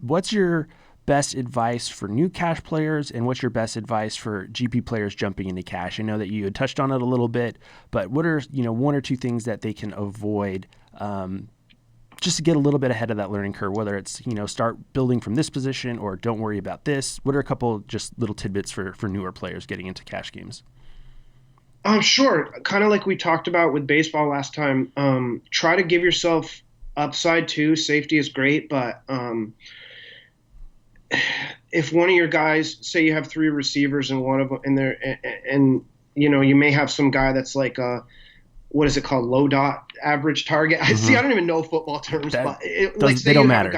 what's your best advice for new cash players, and what's your best advice for GP players jumping into cash? I know that you had touched on it a little bit, but what are, one or two things that they can avoid just to get a little bit ahead of that learning curve, whether it's, start building from this position or don't worry about this? What are a couple just little tidbits for newer players getting into cash games? Sure. Kind of like we talked about with baseball last time. Try to give yourself upside too. Safety is great, but if one of your guys, say you have 3 receivers and one of them in there, and you may have some guy that's like what is it called? Low dot average target. Mm-hmm. I don't even know football terms, but they don't matter.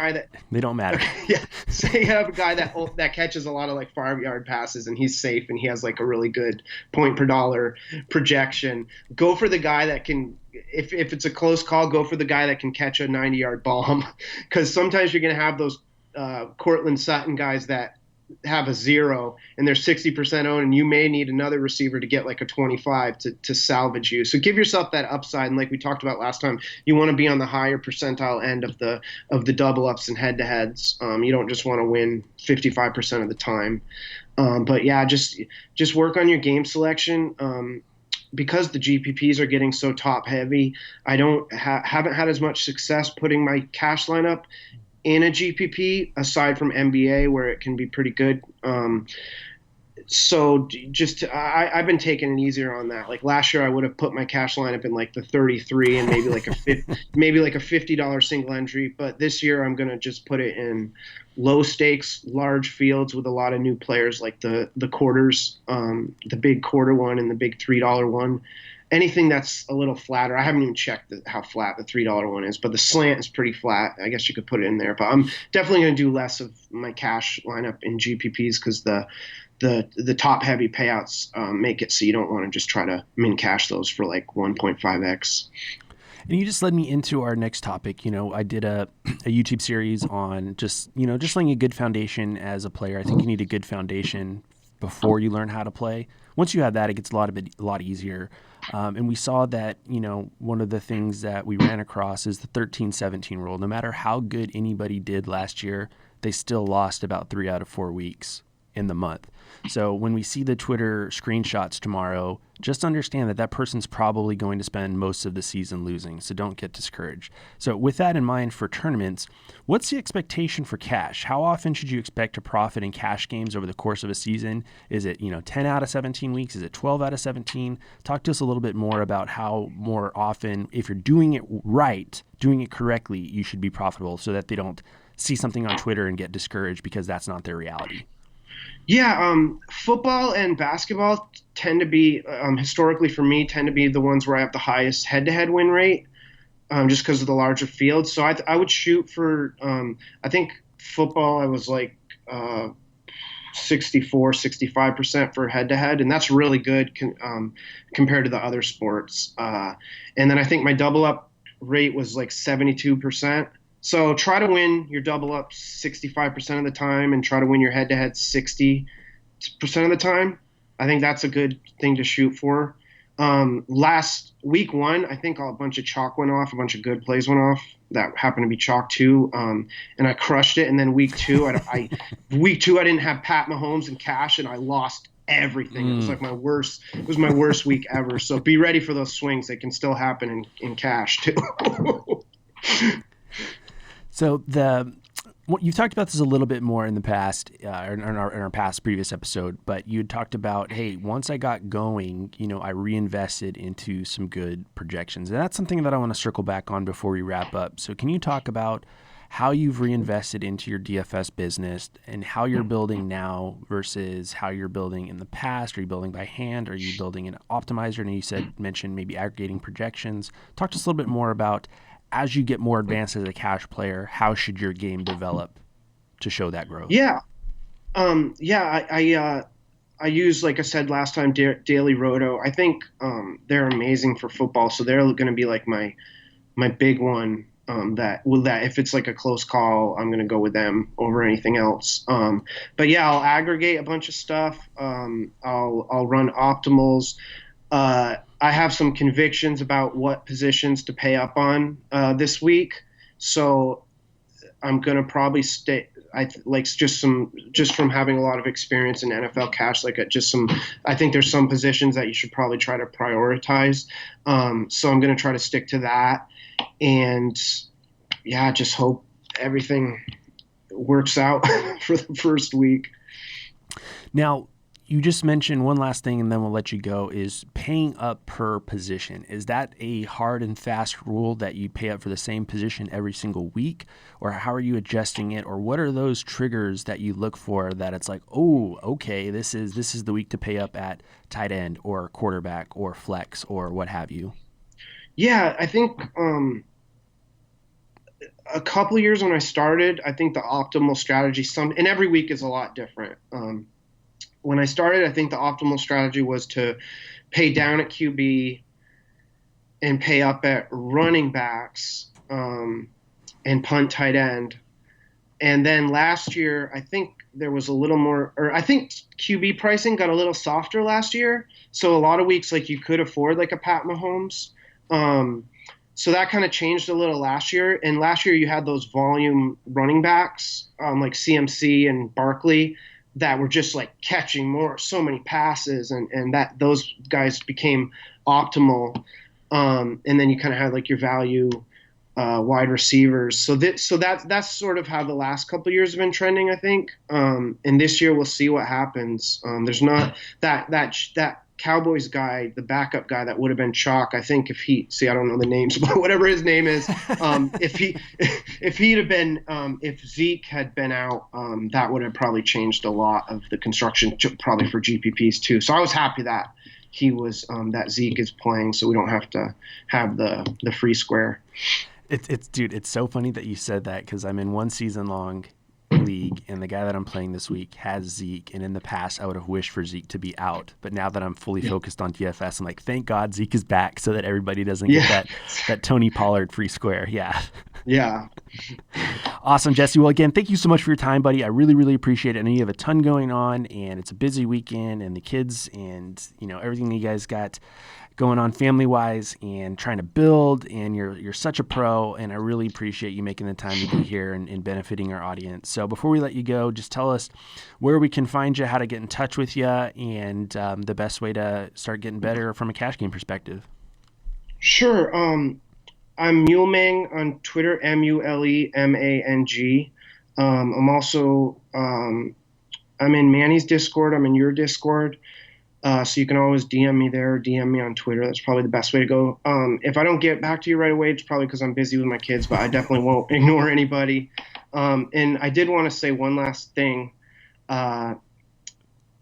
They don't matter. Yeah. Say you have a guy that catches a lot of like 5-yard passes and he's safe and he has like a really good point per dollar projection. Go for the guy that can, if it's a close call, go for the guy that can catch a 90-yard bomb. Because sometimes you're going to have those Cortland Sutton guys that have a 0 and they're 60% owned, and you may need another receiver to get like a 25 to salvage you. So give yourself that upside. And like we talked about last time, you want to be on the higher percentile end of the double ups and head to heads. You don't just want to win 55% of the time. But yeah, just work on your game selection. Because the GPPs are getting so top heavy, I haven't had as much success putting my cash lineup in a GPP aside from NBA, where it can be pretty good. So I've been taking it easier on that. Like last year, I would have put my cash lineup in like the 33 and maybe like a $50 single entry. But this year, I'm gonna just put it in low stakes, large fields with a lot of new players, like the quarters, the big quarter one and the big $3 one. Anything that's a little flatter. I haven't even checked how flat the $3 one is, but the slant is pretty flat. I guess you could put it in there. But I'm definitely going to do less of my cash lineup in GPPs because the top heavy payouts make it so you don't want to just try to min cash those for like 1.5x. And you just led me into our next topic. I did a YouTube series on just laying a good foundation as a player. I think you need a good foundation before you learn how to play. Once you have that, it gets a lot easier. And we saw that, one of the things that we ran across is the 13-17 rule. No matter how good anybody did last year, they still lost about 3 out of 4 weeks in the month. So when we see the Twitter screenshots tomorrow, just understand that person's probably going to spend most of the season losing. So don't get discouraged. So with that in mind for tournaments, what's the expectation for cash? How often should you expect to profit in cash games over the course of a season? Is it, 10 out of 17 weeks? Is it 12 out of 17? Talk to us a little bit more about how more often, if you're doing it right, doing it correctly, you should be profitable so that they don't see something on Twitter and get discouraged because that's not their reality. Yeah, football and basketball tend to be, historically for me, tend to be the ones where I have the highest head-to-head win rate, just because of the larger field. So I would shoot for, I think football I was like 65% for head-to-head, and that's really good compared to the other sports. And then I think my double-up rate was like 72%. So try to win your double up 65% of the time and try to win your head-to-head 60% of the time. I think that's a good thing to shoot for. Last week 1, I think a bunch of chalk went off, a bunch of good plays went off that happened to be chalk too, and I crushed it. And then week 2, I didn't have Pat Mahomes and cash, and I lost everything. It was like my worst week ever. So be ready for those swings. They can still happen in cash too. So you've talked about this a little bit more in the past, in our past previous episode, but you had talked about, hey, once I got going, I reinvested into some good projections. And that's something that I want to circle back on before we wrap up. So can you talk about how you've reinvested into your DFS business and how you're building now versus how you're building in the past? Are you building by hand? Are you building an optimizer? And you mentioned maybe aggregating projections. Talk to us a little bit more about as you get more advanced as a cash player, how should your game develop to show that growth? Yeah. I use, like I said last time, Daily Roto. I think they're amazing for football, so they're going to be like my big one. That if it's like a close call, I'm going to go with them over anything else. But yeah, I'll aggregate a bunch of stuff. I'll run optimals. I have some convictions about what positions to pay up on this week, so I'm going to probably stay. Just from having a lot of experience in NFL cash, I think there's some positions that you should probably try to prioritize. So I'm going to try to stick to that, and yeah, just hope everything works out for the first week. Now, you just mentioned one last thing and then we'll let you go, is paying up per position. Is that a hard and fast rule that you pay up for the same position every single week? Or how are you adjusting it? Or what are those triggers that you look for that it's like, oh, okay, this is the week to pay up at tight end or quarterback or flex or what have you? Yeah, I think a couple of years when I started, I think the optimal strategy, and every week is a lot different. When I started, I think the optimal strategy was to pay down at QB and pay up at running backs and punt tight end. And then last year, I think there was a little more, or I think QB pricing got a little softer last year. So a lot of weeks, like you could afford like a Pat Mahomes. So that kind of changed a little last year. And last year you had those volume running backs like CMC and Barkley that were just like catching so many passes, and that those guys became optimal. And then you kind of had like your value wide receivers. So that's sort of how the last couple of years have been trending, I think. And this year we'll see what happens. There's not that Cowboys guy, the backup guy that would have been chalk. I think I don't know the names, but whatever his name is, if Zeke had been out, that would have probably changed a lot of the construction, probably for GPPs too. So I was happy that he was, that Zeke is playing, so we don't have to have the free square. It's so funny that you said that, because I'm in one season long league and the guy that I'm playing this week has Zeke, and in the past I would have wished for Zeke to be out, but now that I'm fully focused on DFS, I'm like, thank God Zeke is back so that everybody doesn't get that Tony Pollard free square. Yeah. Awesome, Jesse. Well, again, thank you so much for your time, buddy. I really, really appreciate it. I know you have a ton going on and it's a busy weekend, and the kids and everything you guys got going on family-wise and trying to build, and you're such a pro, and I really appreciate you making the time to be here and benefiting our audience. So before we let you go, just tell us where we can find you, how to get in touch with you, and the best way to start getting better from a cash game perspective. Sure. I'm Mulemang on Twitter, MuleMang. I'm also I'm in Manny's Discord. I'm in your Discord. So you can always DM me there, or DM me on Twitter. That's probably the best way to go. If I don't get back to you right away, it's probably because I'm busy with my kids, but I definitely won't ignore anybody. And I did want to say one last thing. I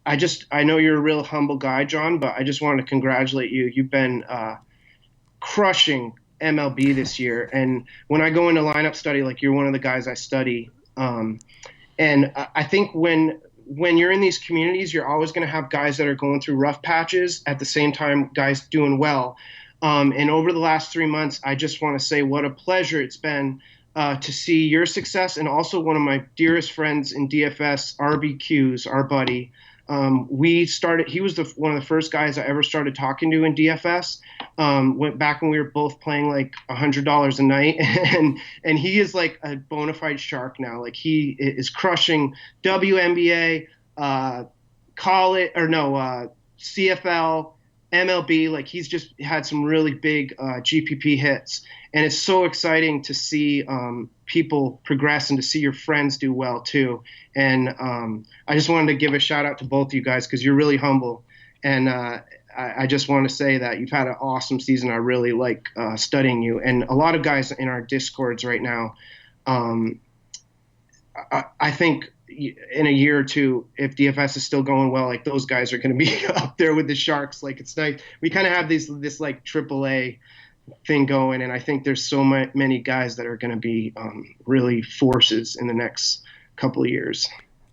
know you're a real humble guy, John, but I just wanted to congratulate you. You've been crushing MLB this year. And when I go into lineup study, like, you're one of the guys I study. And I think when you're in these communities, you're always going to have guys that are going through rough patches at the same time guys doing well. And over the last 3 months, I just want to say what a pleasure it's been to see your success, and also one of my dearest friends in DFS, RBQ's, our buddy. He was one of the first guys I ever started talking to in DFS. Went back when we were both playing like $100 a night, and he is like a bona fide shark now. Like, he is crushing WNBA, CFL, MLB. Like, he's just had some really big GPP hits, and it's so exciting to see people progress and to see your friends do well too. And I just wanted to give a shout out to both of you guys, because you're really humble, and I just want to say that you've had an awesome season. I really like studying you, and a lot of guys in our Discords right now. I think in a year or two, if DFS is still going well, like, those guys are going to be up there with the Sharks. Like, it's nice. We kind of have this like AAA thing going, and I think there's so many guys that are going to be really forces in the next couple of years.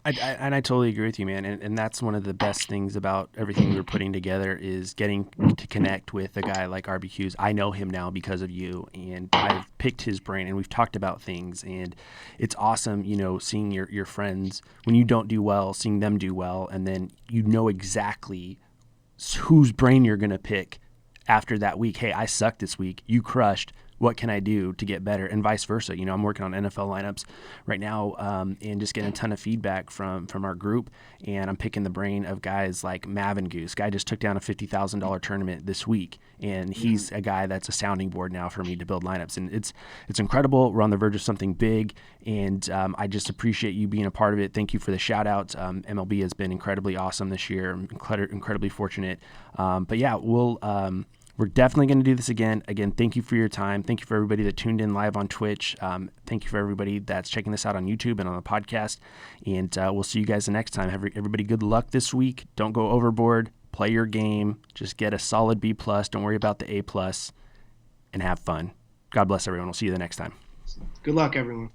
And I totally agree with you, man. And that's one of the best things about everything we're putting together is getting to connect with a guy like RBQs. I know him now because of you, and I've picked his brain, and we've talked about things. And it's awesome, seeing your friends when you don't do well, seeing them do well, and then you know exactly whose brain you're going to pick after that week. Hey, I sucked this week. You crushed. What can I do to get better? And vice versa. I'm working on NFL lineups right now, and just getting a ton of feedback from our group. And I'm picking the brain of guys like Mavin Goose. Guy just took down a $50,000 tournament this week, and he's a guy that's a sounding board now for me to build lineups. And it's incredible. We're on the verge of something big, and I just appreciate you being a part of it. Thank you for the shout outs. MLB has been incredibly awesome this year. I'm incredibly fortunate. But yeah, we're definitely going to do this again. Again, thank you for your time. Thank you for everybody that tuned in live on Twitch. Thank you for everybody that's checking this out on YouTube and on the podcast. And we'll see you guys the next time. Everybody, good luck this week. Don't go overboard. Play your game. Just get a solid B+. Don't worry about the A+. And have fun. God bless everyone. We'll see you the next time. Good luck, everyone.